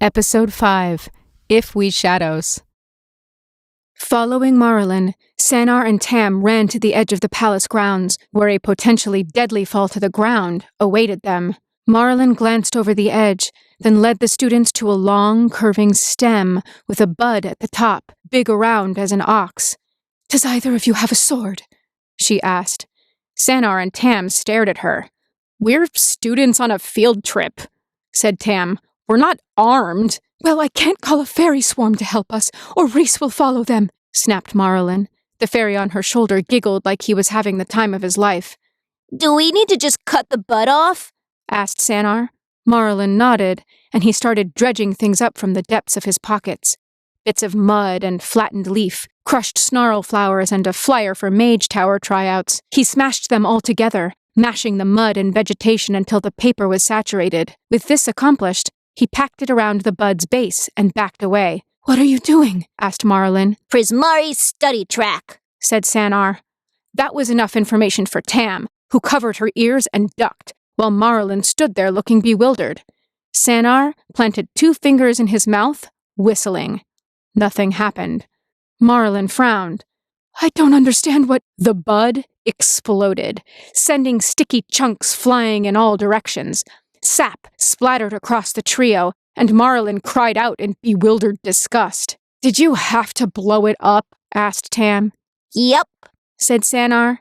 Episode 5, If We Shadows. Following Maralen, Seanan and Tam ran to the edge of the palace grounds, where a potentially deadly fall to the ground awaited them. Maralen glanced over the edge, then led the students to a long, curving stem with a bud at the top, big around as an ox. "Does either of you have a sword?" she asked. Seanan and Tam stared at her. "We're students on a field trip," said Tam. "We're not armed." "Well, I can't call a fairy swarm to help us, or Rhys will follow them," snapped Maralen. The fairy on her shoulder giggled like he was having the time of his life. "Do we need to just cut the bud off?" asked Seanan. Maralen nodded, and he started dredging things up from the depths of his pockets. Bits of mud and flattened leaf, crushed snarl flowers, and a flyer for Mage Tower tryouts. He smashed them all together, mashing the mud and vegetation until the paper was saturated. With this accomplished, he packed it around the bud's base and backed away. "What are you doing?" asked Maralen. "Prismari's study track," said Seanan. That was enough information for Tam, who covered her ears and ducked, while Maralen stood there looking bewildered. Seanan planted 2 fingers in his mouth, whistling. Nothing happened. Maralen frowned. "I don't understand what—" The bud exploded, sending sticky chunks flying in all directions. Sap splattered across the trio, and Maralen cried out in bewildered disgust. "Did you have to blow it up?" asked Tam. "Yep," said Seanan.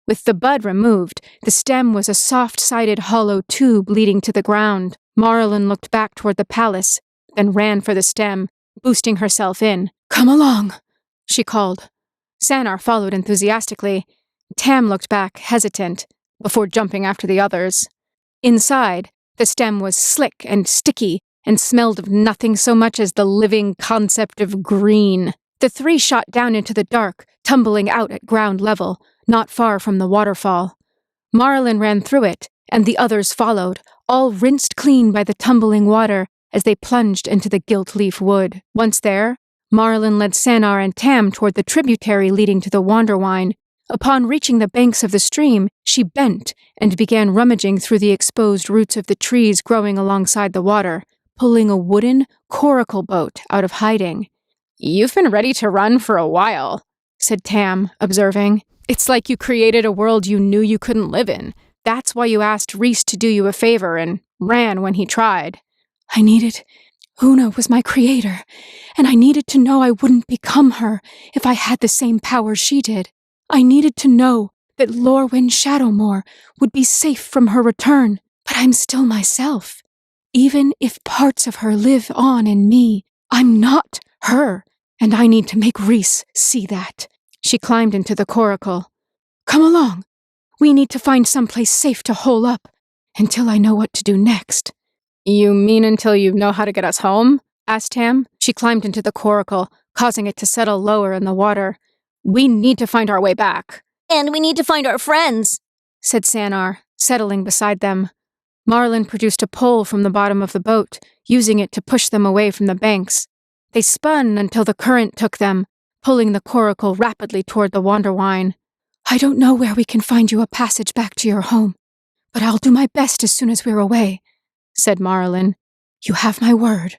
With the bud removed, the stem was a soft-sided hollow tube leading to the ground. Maralen looked back toward the palace, then ran for the stem, boosting herself in. "Come along," she called. Seanan followed enthusiastically. Tam looked back, hesitant, before jumping after the others. Inside, the stem was slick and sticky and smelled of nothing so much as the living concept of green. The 3 shot down into the dark, tumbling out at ground level, not far from the waterfall. Maralen ran through it, and the others followed, all rinsed clean by the tumbling water as they plunged into the gilt-leaf wood. Once there, Maralen led Seanan and Tam toward the tributary leading to the Wanderwine. Upon reaching the banks of the stream, she bent and began rummaging through the exposed roots of the trees growing alongside the water, pulling a wooden coracle boat out of hiding. "You've been ready to run for a while," said Tam, observing. "It's like you created a world you knew you couldn't live in. That's why you asked Rhys to do you a favor and ran when he tried." Una was my creator, and I needed to know I wouldn't become her if I had the same power she did. I needed to know that Lorwyn Shadowmoor would be safe from her return, but I'm still myself. Even if parts of her live on in me, I'm not her, and I need to make Rhys see that. She climbed into the coracle. "Come along. We need to find someplace safe to hole up, until I know what to do next." "You mean until you know how to get us home?" asked Tam. She climbed into the coracle, causing it to settle lower in the water. "We need to find our way back." "And we need to find our friends," said Seanan, settling beside them. Maralen produced a pole from the bottom of the boat, using it to push them away from the banks. They spun until the current took them, pulling the coracle rapidly toward the Wanderwine. "I don't know where we can find you a passage back to your home, but I'll do my best as soon as we're away," said Maralen. "You have my word.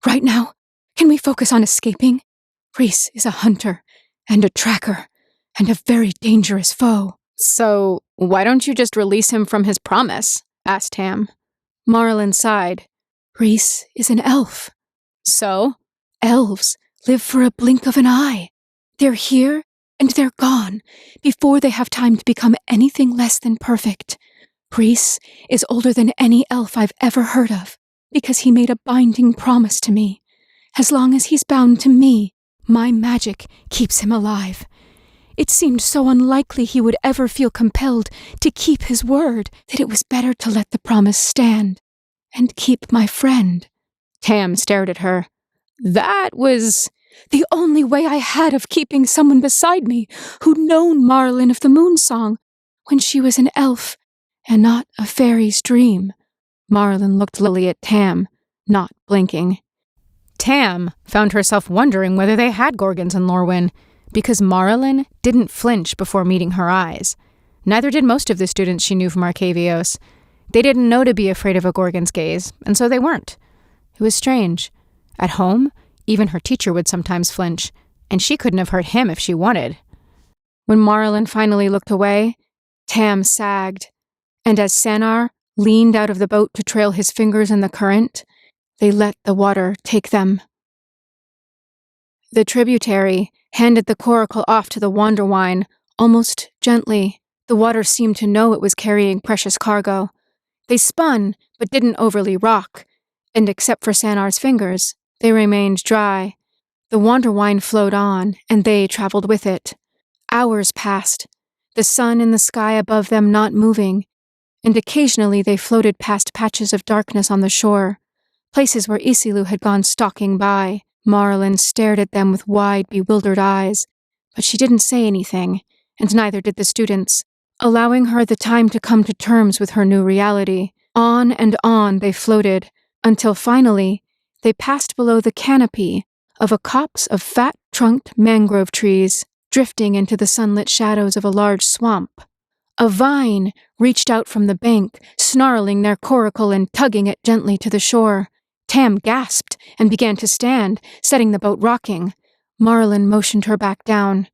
Right now, can we focus on escaping? Rhys is a hunter and a tracker, and a very dangerous foe." "So, why don't you just release him from his promise?" asked Tam. Maralen sighed. "Rhys is an elf." "So?" "Elves live for a blink of an eye. They're here, and they're gone, before they have time to become anything less than perfect. Rhys is older than any elf I've ever heard of, because he made a binding promise to me. As long as he's bound to me, my magic keeps him alive. It seemed so unlikely he would ever feel compelled to keep his word that it was better to let the promise stand and keep my friend." Tam stared at her. "That was the only way I had of keeping someone beside me who'd known Maralen of the Moonsong when she was an elf and not a fairy's dream." Maralen looked lily at Tam, not blinking. Tam found herself wondering whether they had Gorgons in Lorwyn, because Maralen didn't flinch before meeting her eyes. Neither did most of the students she knew from Arcavios. They didn't know to be afraid of a Gorgon's gaze, and so they weren't. It was strange. At home, even her teacher would sometimes flinch, and she couldn't have hurt him if she wanted. When Maralen finally looked away, Tam sagged, and as Sanar leaned out of the boat to trail his fingers in the current, they let the water take them. The tributary handed the coracle off to the Wanderwine, almost gently. The water seemed to know it was carrying precious cargo. They spun, but didn't overly rock, and except for Sanar's fingers, they remained dry. The Wanderwine flowed on, and they traveled with it. Hours passed, the sun in the sky above them not moving, and occasionally they floated past patches of darkness on the shore, places where Isilu had gone stalking by. Maralen stared at them with wide, bewildered eyes, but she didn't say anything, and neither did the students, allowing her the time to come to terms with her new reality. On and on they floated, until finally they passed below the canopy of a copse of fat-trunked mangrove trees, drifting into the sunlit shadows of a large swamp. A vine reached out from the bank, snarling their coracle and tugging it gently to the shore. Tam gasped and began to stand, setting the boat rocking. Maralen motioned her back down.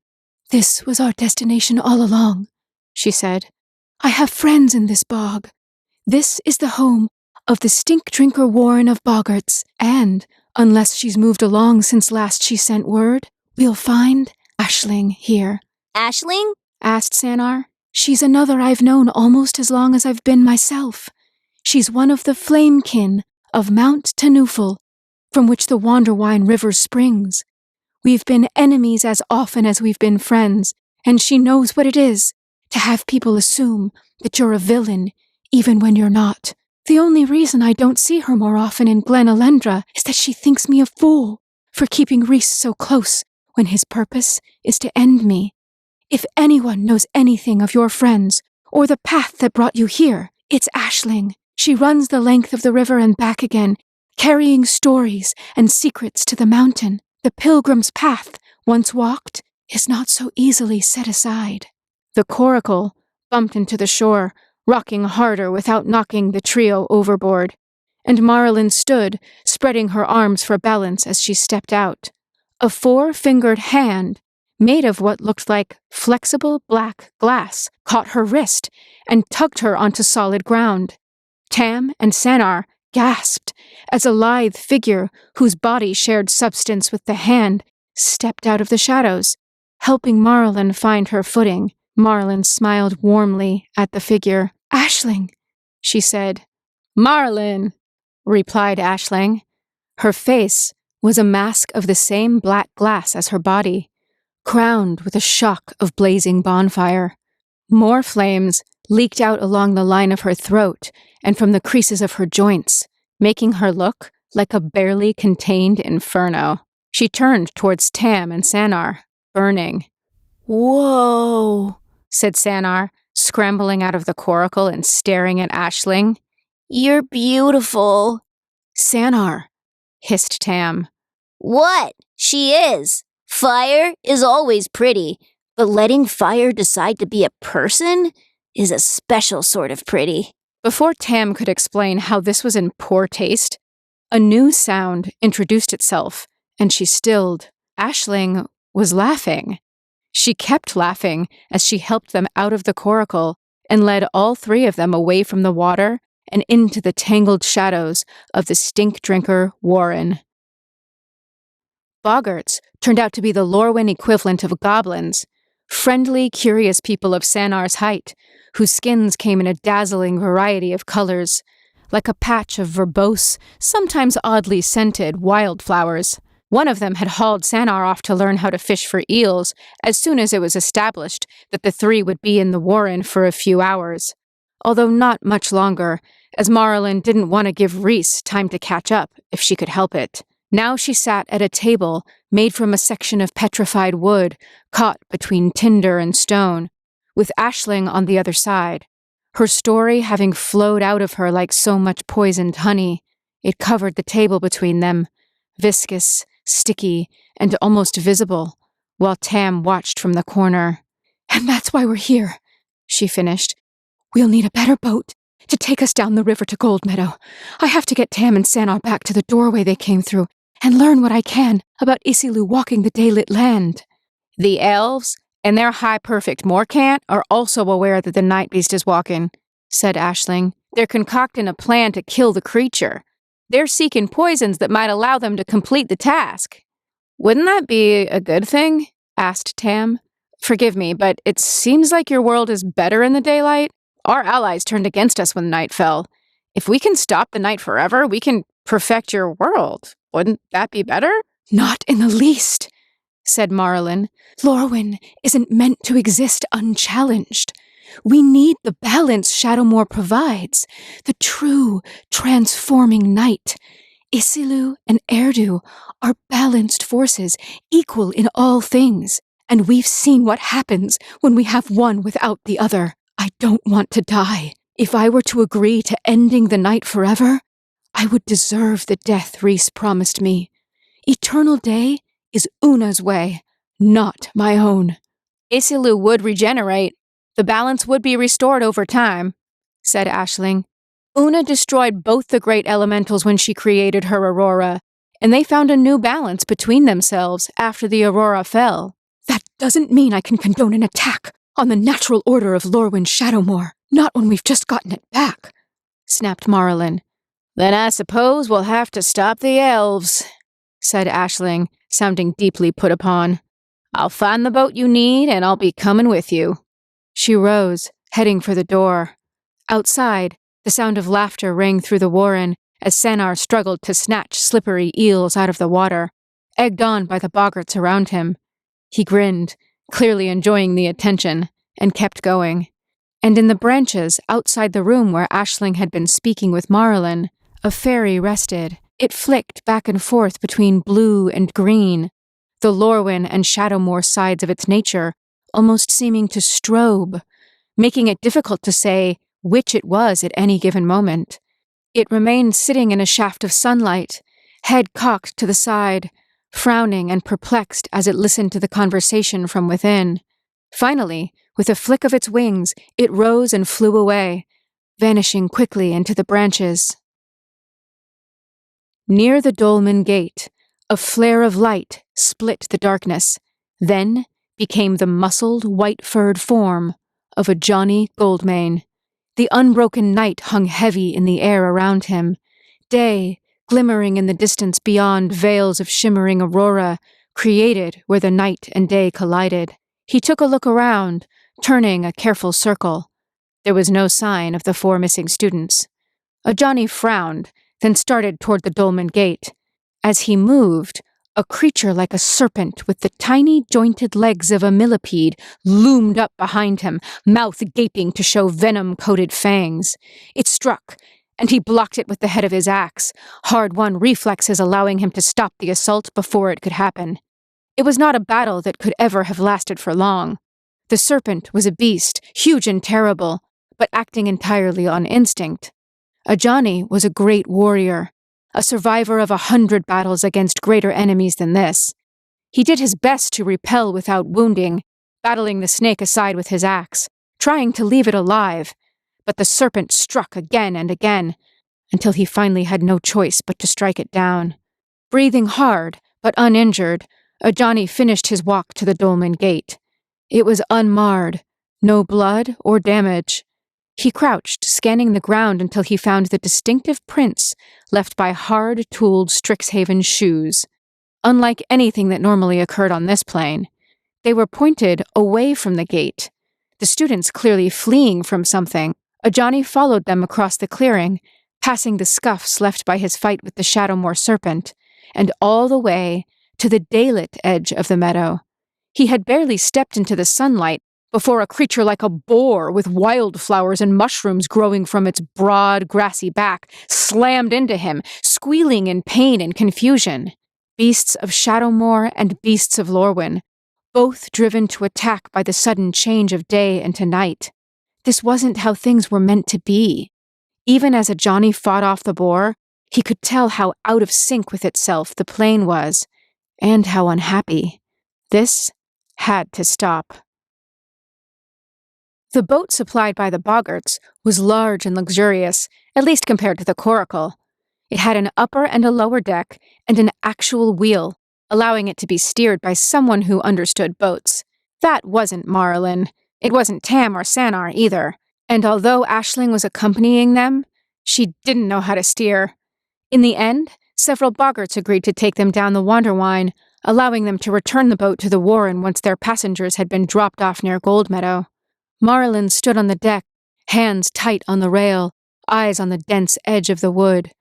"This was our destination all along," she said. "I have friends in this bog. This is the home of the stink-drinker Warren of Boggarts, and, unless she's moved along since last she sent word, we'll find Aisling here." Aisling? Asked Sanar. "She's another I've known almost as long as I've been myself. She's one of the Flamekin of Mount Tanufel, from which the Wanderwine River springs. We've been enemies as often as we've been friends, and she knows what it is to have people assume that you're a villain, even when you're not. The only reason I don't see her more often in Glen Elendra is that she thinks me a fool for keeping Rhys so close when his purpose is to end me. If anyone knows anything of your friends, or the path that brought you here, it's Aisling. She runs the length of the river and back again, carrying stories and secrets to the mountain. The pilgrim's path, once walked, is not so easily set aside." The coracle bumped into the shore, rocking harder without knocking the trio overboard, and Maralen stood, spreading her arms for balance as she stepped out. A 4-fingered hand, made of what looked like flexible black glass, caught her wrist and tugged her onto solid ground. Tam and Sanar gasped as a lithe figure whose body shared substance with the hand stepped out of the shadows, helping Maralen find her footing. Maralen smiled warmly at the figure. "Aisling," she said. "Maralen," replied Aisling. Her face was a mask of the same black glass as her body, crowned with a shock of blazing bonfire. More flames leaked out along the line of her throat and from the creases of her joints, making her look like a barely contained inferno. She turned towards Tam and Sanar, burning. "Whoa," said Sanar, scrambling out of the coracle and staring at Aisling. "You're beautiful." "Sanar," hissed Tam. What? She is. Fire is always pretty, but letting fire decide to be a person is a special sort of pretty. Before Tam could explain how this was in poor taste, a new sound introduced itself, and she stilled. Aisling was laughing. She kept laughing as she helped them out of the coracle and led all 3 of them away from the water and into the tangled shadows of the stink-drinker Warren. Boggarts turned out to be the Lorwyn equivalent of goblins, friendly, curious people of Sanar's height, whose skins came in a dazzling variety of colors, like a patch of verbose, sometimes oddly scented wildflowers. One of them had hauled Sanar off to learn how to fish for eels as soon as it was established that the 3 would be in the Warren for a few hours, although not much longer, as Maralen didn't want to give Rhys time to catch up if she could help it. Now she sat at a table made from a section of petrified wood caught between tinder and stone, with Aisling on the other side. Her story having flowed out of her like so much poisoned honey, it covered the table between them, viscous, sticky, and almost visible, while Tam watched from the corner. "And that's why we're here," she finished. "We'll need a better boat to take us down the river to Gold Meadow. I have to get Tam and Sanar back to the doorway they came through and learn what I can about Isilu walking the daylit land." The elves and their high-perfect Morcant are also aware that the night beast is walking, said Aisling. They're concocting a plan to kill the creature. They're seeking poisons that might allow them to complete the task. Wouldn't that be a good thing? Asked Tam. Forgive me, but it seems like your world is better in the daylight. Our allies turned against us when night fell. If we can stop the night forever, we can perfect your world. Wouldn't that be better? Not in the least, said Maralen. Lorwyn isn't meant to exist unchallenged. We need the balance Shadowmoor provides, the true, transforming night. Isilu and Erdu are balanced forces, equal in all things, and we've seen what happens when we have one without the other. I don't want to die. If I were to agree to ending the night forever, I would deserve the death Rhys promised me. Eternal day is Una's way, not my own. Isilu would regenerate. The balance would be restored over time, said Aisling. Una destroyed both the great elementals when she created her aurora, and they found a new balance between themselves after the aurora fell. That doesn't mean I can condone an attack on the natural order of Lorwyn Shadowmoor, not when we've just gotten it back, snapped Maralen. Then I suppose we'll have to stop the elves, said Aisling, sounding deeply put upon. I'll find the boat you need, and I'll be coming with you. She rose, heading for the door. Outside, the sound of laughter rang through the warren as Sanar struggled to snatch slippery eels out of the water, egged on by the boggarts around him. He grinned, clearly enjoying the attention, and kept going. And in the branches outside the room where Aisling had been speaking with Maralen, a fairy rested. It flicked back and forth between blue and green, the Lorwyn and Shadowmoor sides of its nature almost seeming to strobe, making it difficult to say which it was at any given moment. It remained sitting in a shaft of sunlight, head cocked to the side, frowning and perplexed as it listened to the conversation from within. Finally, with a flick of its wings, it rose and flew away, vanishing quickly into the branches. Near the dolmen gate, a flare of light split the darkness, then became the muscled, white-furred form of a Johnny Goldmane. The unbroken night hung heavy in the air around him. Day, glimmering in the distance beyond veils of shimmering aurora, created where the night and day collided. He took a look around, turning a careful circle. There was no sign of the 4 missing students. A Johnny frowned, then started toward the dolmen gate. As he moved, a creature like a serpent with the tiny jointed legs of a millipede loomed up behind him, mouth gaping to show venom-coated fangs. It struck, and he blocked it with the head of his axe, hard-won reflexes allowing him to stop the assault before it could happen. It was not a battle that could ever have lasted for long. The serpent was a beast, huge and terrible, but acting entirely on instinct. Ajani was a great warrior, a survivor of 100 battles against greater enemies than this. He did his best to repel without wounding, battling the snake aside with his axe, trying to leave it alive, but the serpent struck again and again, until he finally had no choice but to strike it down. Breathing hard, but uninjured, Ajani finished his walk to the dolmen gate. It was unmarred, no blood or damage. He crouched, scanning the ground until he found the distinctive prints left by hard-tooled Strixhaven shoes. Unlike anything that normally occurred on this plane, they were pointed away from the gate, the students clearly fleeing from something. Ajani followed them across the clearing, passing the scuffs left by his fight with the Shadowmoor serpent, and all the way to the daylit edge of the meadow. He had barely stepped into the sunlight before a creature like a boar with wildflowers and mushrooms growing from its broad, grassy back slammed into him, squealing in pain and confusion. Beasts of Shadowmoor and beasts of Lorwyn, both driven to attack by the sudden change of day into night. This wasn't how things were meant to be. Even as Ajani fought off the boar, he could tell how out of sync with itself the plane was, and how unhappy. This had to stop. The boat supplied by the boggarts was large and luxurious, at least compared to the coracle. It had an upper and a lower deck and an actual wheel, allowing it to be steered by someone who understood boats. That wasn't Maralen. It wasn't Tam or Sanar either. And although Aisling was accompanying them, she didn't know how to steer. In the end, several boggarts agreed to take them down the Wanderwine, allowing them to return the boat to the Warren once their passengers had been dropped off near Goldmeadow. Maralen stood on the deck, hands tight on the rail, eyes on the dense edge of the wood.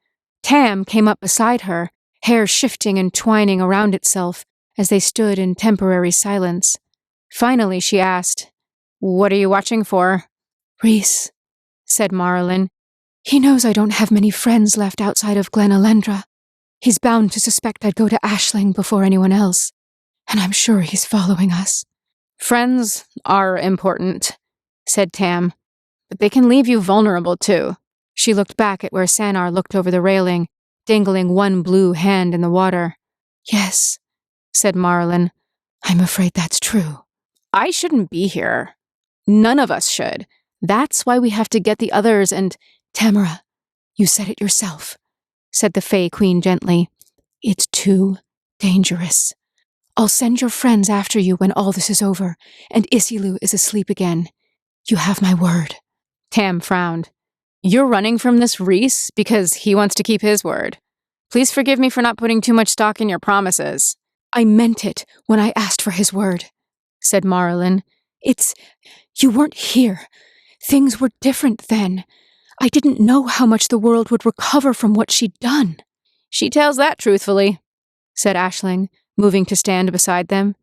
Tam came up beside her, hair shifting and twining around itself as they stood in temporary silence. Finally, she asked, "What are you watching for?" "Rhys," said Maralen. "He knows I don't have many friends left outside of Glen Elendra. He's bound to suspect I'd go to Aisling before anyone else, and I'm sure he's following us." "Friends are important," said Tam, "but they can leave you vulnerable too." She looked back at where Sanar looked over the railing, dangling one blue hand in the water. "Yes," said Maralen. "I'm afraid that's true." "I shouldn't be here. None of us should. That's why we have to get the others and—" "Tamara, you said it yourself," said the Fae Queen gently. "It's too dangerous. I'll send your friends after you when all this is over, and Isilu is asleep again. You have my word." Tam frowned. "You're running from this Rhys because he wants to keep his word. Please forgive me for not putting too much stock in your promises." "I meant it when I asked for his word," said Maralen. You weren't here. Things were different then. I didn't know how much the world would recover from what she'd done." "She tells that truthfully," said Aisling, moving to stand beside them.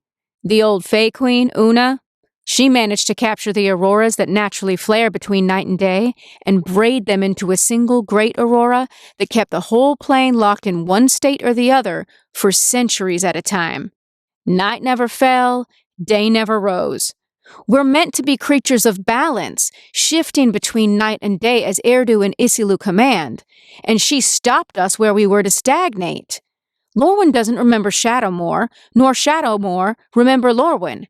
"The old Fae Queen, Una, she managed to capture the auroras that naturally flare between night and day and braid them into a single great aurora that kept the whole plane locked in one state or the other for centuries at a time. Night never fell, day never rose. We're meant to be creatures of balance, shifting between night and day as Erdu and Isilu command, and she stopped us where we were to stagnate. Lorwyn doesn't remember Shadowmoor, nor Shadowmoor remember Lorwyn.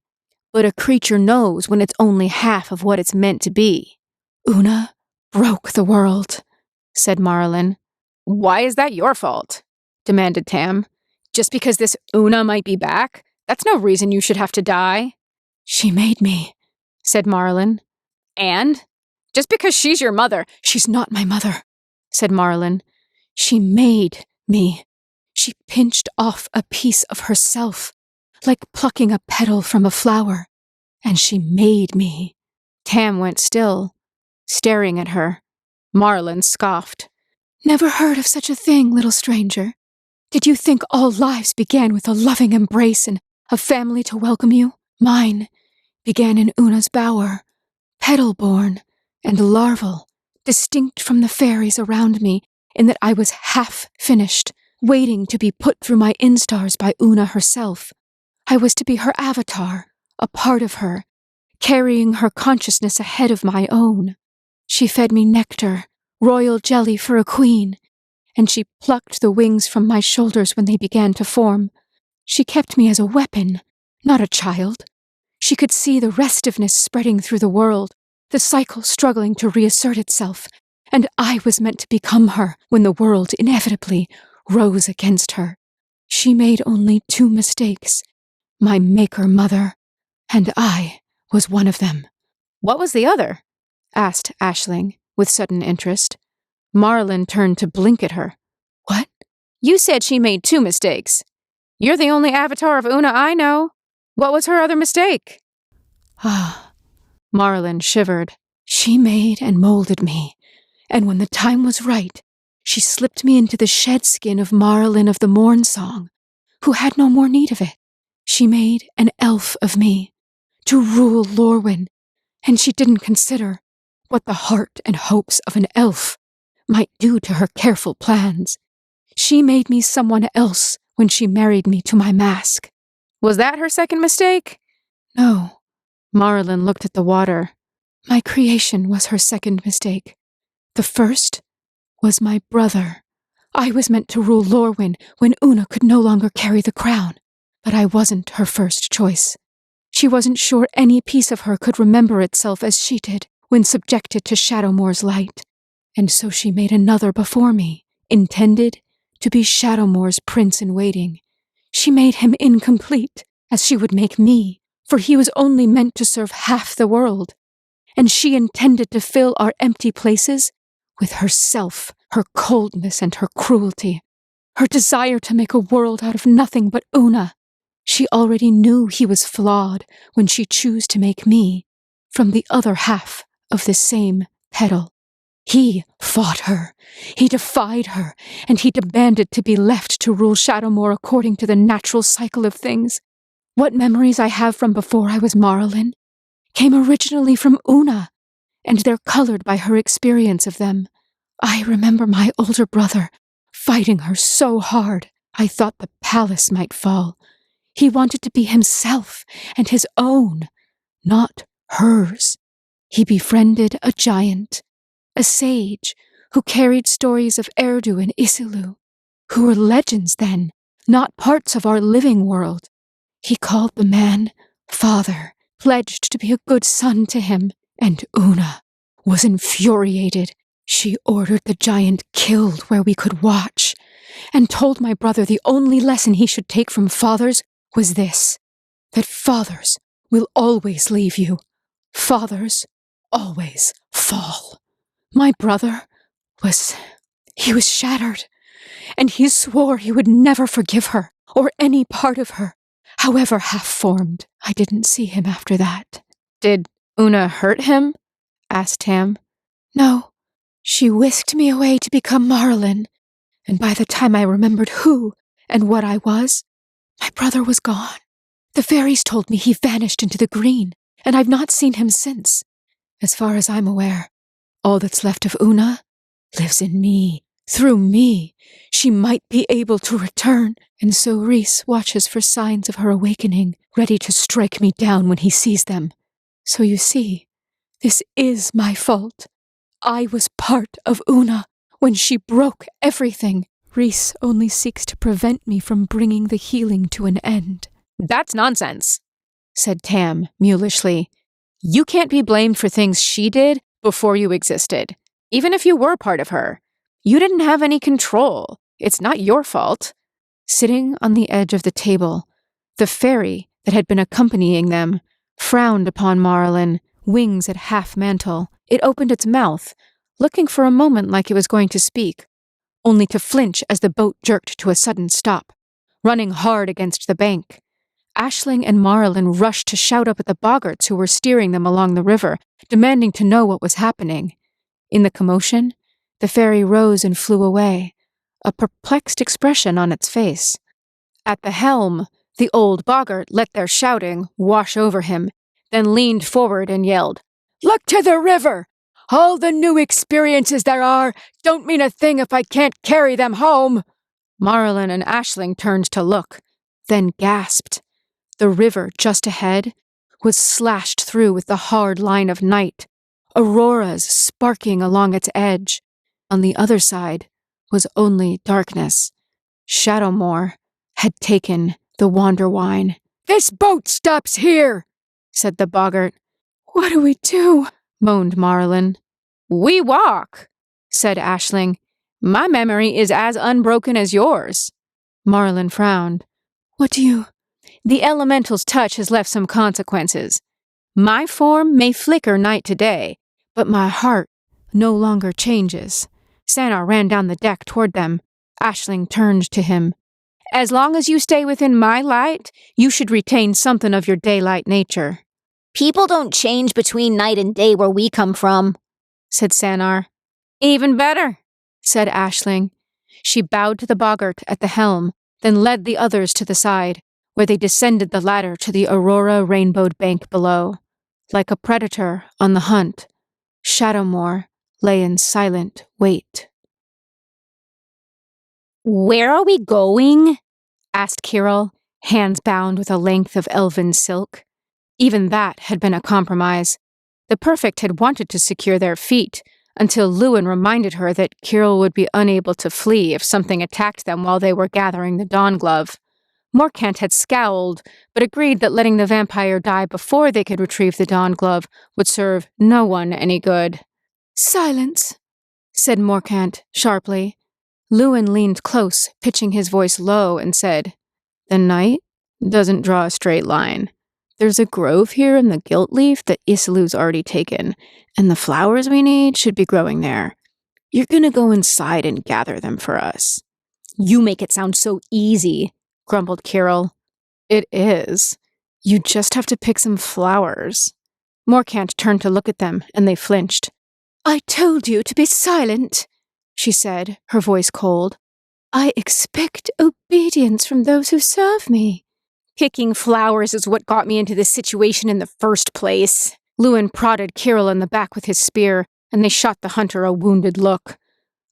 But a creature knows when it's only half of what it's meant to be." "Una broke the world," said Maralen. "Why is that your fault?" demanded Tam. "Just because this Una might be back? That's no reason you should have to die." "She made me," said Maralen. "And? Just because she's your mother—" "She's not my mother," said Maralen. "She made me. She pinched off a piece of herself, like plucking a petal from a flower, and she made me." Tam went still, staring at her. Maralen scoffed. "Never heard of such a thing, little stranger. Did you think all lives began with a loving embrace and a family to welcome you? Mine began in Una's bower, petal-born and larval, distinct from the fairies around me in that I was half-finished, waiting to be put through my instars by Una herself. I was to be her avatar, a part of her, carrying her consciousness ahead of my own. She fed me nectar, royal jelly for a queen, and she plucked the wings from my shoulders when they began to form. She kept me as a weapon, not a child. She could see the restiveness spreading through the world, the cycle struggling to reassert itself, and I was meant to become her when the world inevitably rose against her. She made only 2 mistakes. My maker mother, and I was one of them." "What was the other?" asked Aisling, with sudden interest. Maralen turned to blink at her. "What?" "You said she made 2 mistakes. You're the only avatar of Una I know. What was her other mistake?" "Ah," Maralen shivered. "She made and molded me, and when the time was right, she slipped me into the shed skin of Maralen of the Morn Song, who had no more need of it. She made an elf of me, to rule Lorwyn, and she didn't consider what the heart and hopes of an elf might do to her careful plans. She made me someone else when she married me to my mask." "Was that her second mistake?" "No." Maralen looked at the water. "My creation was her second mistake. The first was my brother. I was meant to rule Lorwyn when Una could no longer carry the crown, but I wasn't her first choice. She wasn't sure any piece of her could remember itself as she did when subjected to Shadowmoor's light. And so she made another before me, intended to be Shadowmoor's prince-in-waiting. She made him incomplete, as she would make me, for he was only meant to serve half the world. And she intended to fill our empty places with herself, her coldness and her cruelty, her desire to make a world out of nothing but Una. She already knew he was flawed when she chose to make me from the other half of the same petal. He fought her, he defied her, and he demanded to be left to rule Shadowmoor according to the natural cycle of things. What memories I have from before I was Maralen came originally from Una, and they're colored by her experience of them. I remember my older brother fighting her so hard I thought the palace might fall. He wanted to be himself and his own, not hers. He befriended a giant, a sage who carried stories of Erdu and Isilu, who were legends then, not parts of our living world. He called the man father, pledged to be a good son to him, and Una was infuriated. She ordered the giant killed where we could watch, and told my brother the only lesson he should take from fathers was this, that fathers will always leave you. Fathers always fall. My brother he was shattered, and he swore he would never forgive her, or any part of her, however half-formed. I didn't see him after that. Did Una hurt him? Asked Tam. No, she whisked me away to become Maralen, and by the time I remembered who and what I was, my brother was gone. The fairies told me he vanished into the green, and I've not seen him since. As far as I'm aware, all that's left of Una lives in me. Through me, she might be able to return, and so Rhys watches for signs of her awakening, ready to strike me down when he sees them. So you see, this is my fault. I was part of Una when she broke everything. Rhys only seeks to prevent me from bringing the healing to an end. That's nonsense, said Tam mulishly. You can't be blamed for things she did before you existed, even if you were part of her. You didn't have any control. It's not your fault. Sitting on the edge of the table, the fairy that had been accompanying them frowned upon Maralen, wings at half-mantle. It opened its mouth, looking for a moment like it was going to speak, only to flinch as the boat jerked to a sudden stop, running hard against the bank. Aisling and Maralen rushed to shout up at the boggarts who were steering them along the river, demanding to know what was happening. In the commotion, the fairy rose and flew away, a perplexed expression on its face. At the helm, the old boggart let their shouting wash over him, then leaned forward and yelled, "Look to the river! All the new experiences there are don't mean a thing if I can't carry them home." Maralen and Aisling turned to look, then gasped. The river just ahead was slashed through with the hard line of night, auroras sparking along its edge. On the other side was only darkness. Shadowmoor had taken the Wanderwine. "This boat stops here," said the boggart. "What do we do?" moaned Maralen. "We walk," said Aisling. "My memory is as unbroken as yours." Maralen frowned. "What do you—" "The elemental's touch has left some consequences. My form may flicker night to day, but my heart no longer changes." Seanan ran down the deck toward them. Aisling turned to him. "As long as you stay within my light, you should retain something of your daylight nature." People don't change between night and day where we come from, said Seanan. "Even better," said Aisling. She bowed to the boggart at the helm, then led the others to the side, where they descended the ladder to the aurora rainbowed bank below. Like a predator on the hunt, Shadowmoor lay in silent wait. "Where are we going?" asked Kirol, hands bound with a length of elven silk. Even that had been a compromise. The Perfect had wanted to secure their feet, until Lluwen reminded her that Kirol would be unable to flee if something attacked them while they were gathering the Dawn Glove. Morkant had scowled, but agreed that letting the vampire die before they could retrieve the Dawn Glove would serve no one any good. "Silence," said Morkant sharply. Lluwen leaned close, pitching his voice low, and said, "The night doesn't draw a straight line. There's a grove here in the gilt leaf that Isilu's already taken, and the flowers we need should be growing there. You're gonna go inside and gather them for us." "You make it sound so easy," grumbled Kirol. "It is. You just have to pick some flowers." Morkant turned to look at them, and they flinched. "I told you to be silent," she said, her voice cold. "I expect obedience from those who serve me." "Picking flowers is what got me into this situation in the first place." Lluwen prodded Kirol in the back with his spear, and they shot the hunter a wounded look.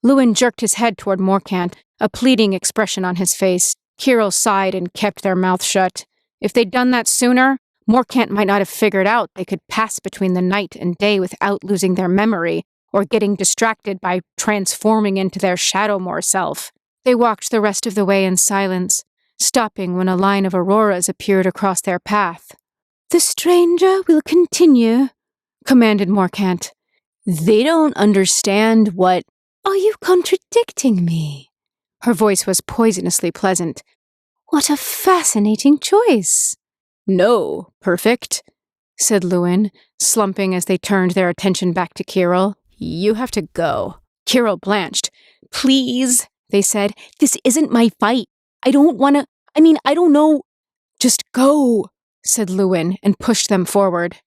Lluwen jerked his head toward Morkant, a pleading expression on his face. Kirol sighed and kept their mouth shut. If they'd done that sooner, Morkant might not have figured out they could pass between the night and day without losing their memory or getting distracted by transforming into their Shadowmoor self. They walked the rest of the way in silence, stopping when a line of auroras appeared across their path. "The stranger will continue," commanded Morkant. "They don't understand what—" "Are you contradicting me?" Her voice was poisonously pleasant. "What a fascinating choice." "No, perfect," said Lluwen, slumping as they turned their attention back to Kirol. "You have to go." Kirol blanched. "Please," they said. "This isn't my fight. I don't know." "Just go," said Lluwen, and pushed them forward.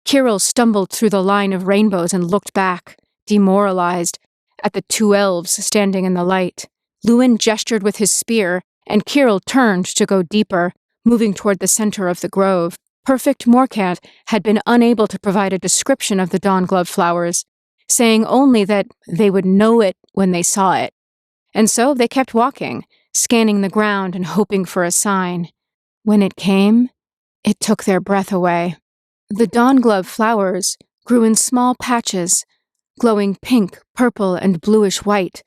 Kirol stumbled through the line of rainbows and looked back, demoralized, at the two elves standing in the light. Lluwen gestured with his spear, and Kirol turned to go deeper, moving toward the center of the grove. Perfect Morkant had been unable to provide a description of the Dawn Glove flowers, saying only that they would know it when they saw it. And so they kept walking, scanning the ground and hoping for a sign. When it came, it took their breath away. The Dawn Glove flowers grew in small patches, glowing pink, purple, and bluish-white,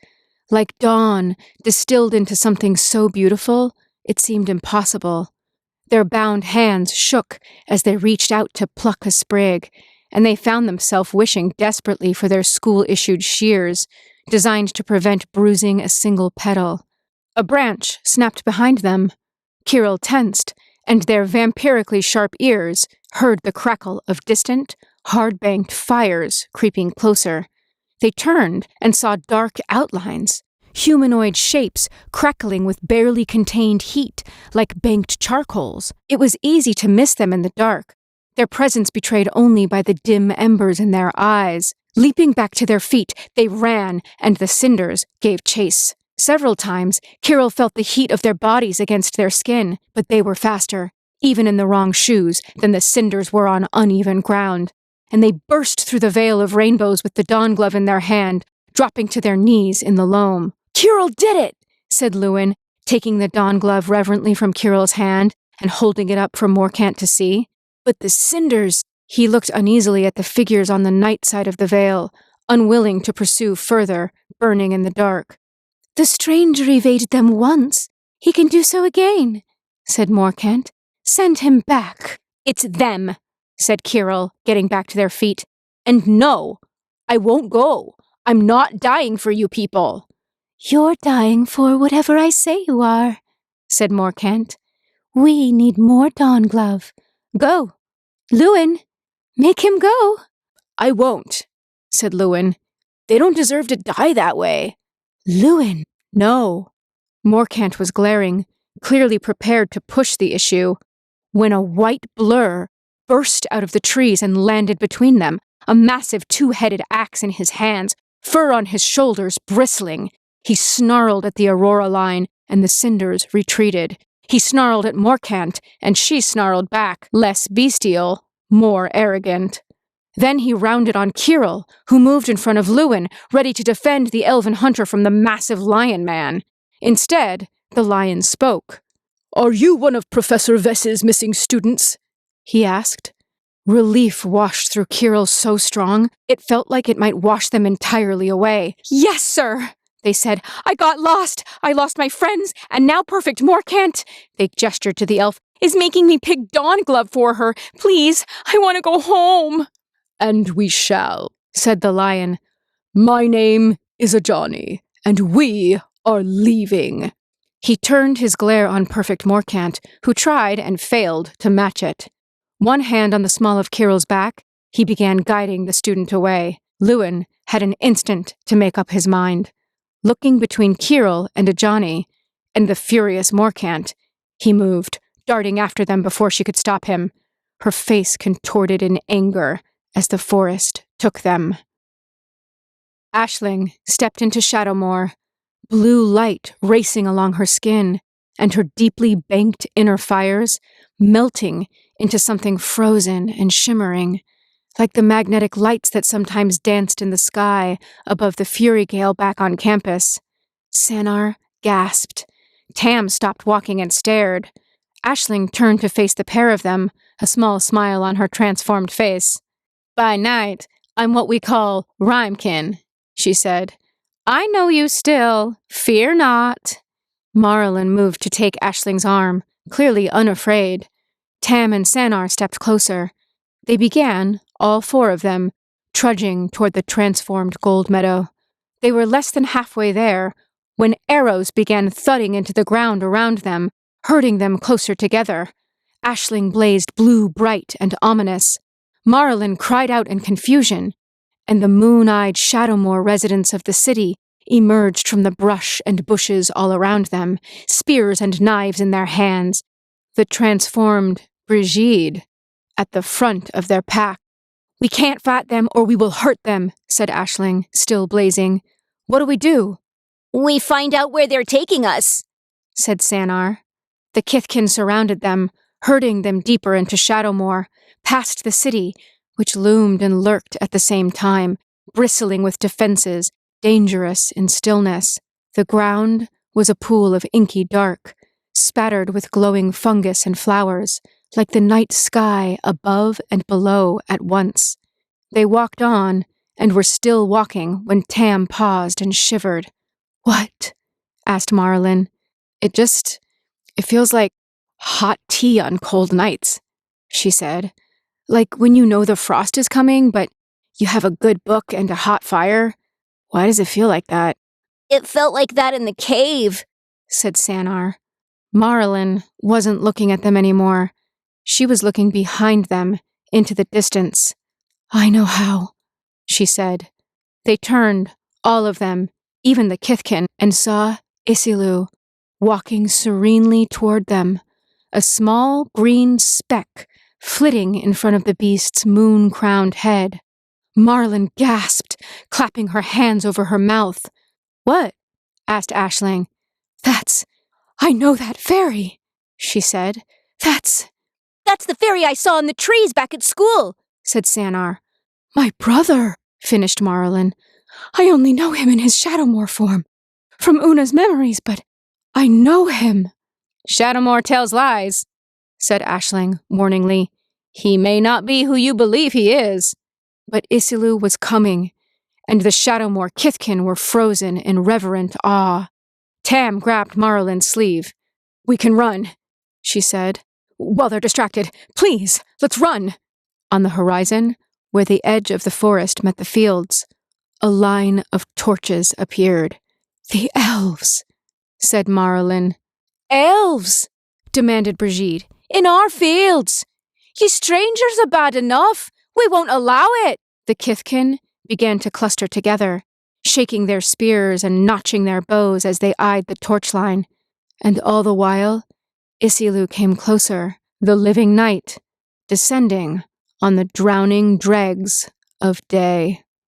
like dawn distilled into something so beautiful it seemed impossible. Their bound hands shook as they reached out to pluck a sprig, and they found themselves wishing desperately for their school-issued shears, designed to prevent bruising a single petal. A branch snapped behind them. Kirol tensed, and their vampirically sharp ears heard the crackle of distant, hard-banked fires creeping closer. They turned and saw dark outlines, humanoid shapes crackling with barely contained heat like banked charcoals. It was easy to miss them in the dark, their presence betrayed only by the dim embers in their eyes. Leaping back to their feet, they ran, and the cinders gave chase. Several times, Kirol felt the heat of their bodies against their skin, but they were faster, even in the wrong shoes, than the cinders were on uneven ground. And they burst through the veil of rainbows with the Dawn Glove in their hand, dropping to their knees in the loam. "Kirol did it," said Lluwen, taking the Dawn Glove reverently from Kirol's hand and holding it up for Morkant to see. But the cinders— He looked uneasily at the figures on the night side of the veil, unwilling to pursue further, burning in the dark. "The stranger evaded them once. He can do so again," said Morkant. "Send him back." "It's them," said Kirol, getting back to their feet. "And no, I won't go. I'm not dying for you people." "You're dying for whatever I say you are," said Morkant. "We need more Dawn Glove. Go. Lluwen, make him go." "I won't," said Lluwen. "They don't deserve to die that way." "Lluwen." "No." Morkant was glaring, clearly prepared to push the issue, when a white blur burst out of the trees and landed between them, a massive two-headed axe in his hands, fur on his shoulders bristling. He snarled at the Aurora line, and the cinders retreated. He snarled at Morkant, and she snarled back, less bestial, more arrogant. Then he rounded on Kirol, who moved in front of Lluwen, ready to defend the elven hunter from the massive lion man. Instead, the lion spoke. "Are you one of Professor Vess's missing students?" he asked. Relief washed through Kirol so strong, it felt like it might wash them entirely away. "Yes, sir," They said, I got lost. I lost my friends, and now Perfect Morcant, they gestured to the elf, is making me pick Dawn Glove for her. Please, I want to go home. And we shall, said the lion. My name is Ajani, and we are leaving. He turned his glare on Perfect Morcant, who tried and failed to match it. One hand on the small of Kirol's back, he began guiding the student away. Lluwen had an instant to make up his mind. Looking between Kirol and Ajani, and the furious Morcant, he moved, darting after them before she could stop him. Her face contorted in anger as the forest took them. Aisling stepped into Shadowmoor, blue light racing along her skin, and her deeply banked inner fires melting into something frozen and shimmering, like the magnetic lights that sometimes danced in the sky above the fury gale back on campus. Sanar gasped. Tam stopped walking and stared. Aisling turned to face the pair of them, a small smile on her transformed face. By night, I'm what we call Rhymekin, she said. I know you still. Fear not. Maralen moved to take Aisling's arm, clearly unafraid. Tam and Sanar stepped closer. They began, all four of them, trudging toward the transformed gold meadow. They were less than halfway there when arrows began thudding into the ground around them, herding them closer together. Aisling blazed blue, bright, and ominous. Maralen cried out in confusion, and the moon-eyed Shadowmoor residents of the city emerged from the brush and bushes all around them, spears and knives in their hands. The transformed Brigitte at the front of their pack. We can't fight them or we will hurt them, said Aisling, still blazing. What do we do? We find out where they're taking us, said Sanar. The Kithkin surrounded them, herding them deeper into Shadowmoor, past the city, which loomed and lurked at the same time, bristling with defenses, dangerous in stillness. The ground was a pool of inky dark, spattered with glowing fungus and flowers, like the night sky above and below at once. They walked on, and were still walking when Tam paused and shivered. What? Asked Maralen. It feels like hot tea on cold nights, she said. Like when you know the frost is coming, but you have a good book and a hot fire. Why does it feel like that? It felt like that in the cave, said Sanar. Maralen wasn't looking at them anymore. She was looking behind them, into the distance. I know how, she said. They turned, all of them, even the Kithkin, and saw Isilu walking serenely toward them, a small green speck flitting in front of the beast's moon-crowned head. Maralen gasped, clapping her hands over her mouth. What? Asked Aisling. I know that fairy, she said. That's the fairy I saw in the trees back at school, said Sanar. My brother, finished Maralen. I only know him in his Shadowmoor form, from Una's memories, but I know him. Shadowmoor tells lies, said Aisling, warningly. He may not be who you believe he is. But Isilu was coming, and the Shadowmoor Kithkin were frozen in reverent awe. Tam grabbed Maralen's sleeve. We can run, she said. While they're distracted, please, let's run. On the horizon, where the edge of the forest met the fields, a line of torches appeared. The elves, said Maralen. Elves, demanded Brigitte. In our fields. You strangers are bad enough. We won't allow it. The Kithkin began to cluster together, shaking their spears and notching their bows as they eyed the torchline. And all the while, Isilu came closer, the living night, descending on the drowning dregs of day.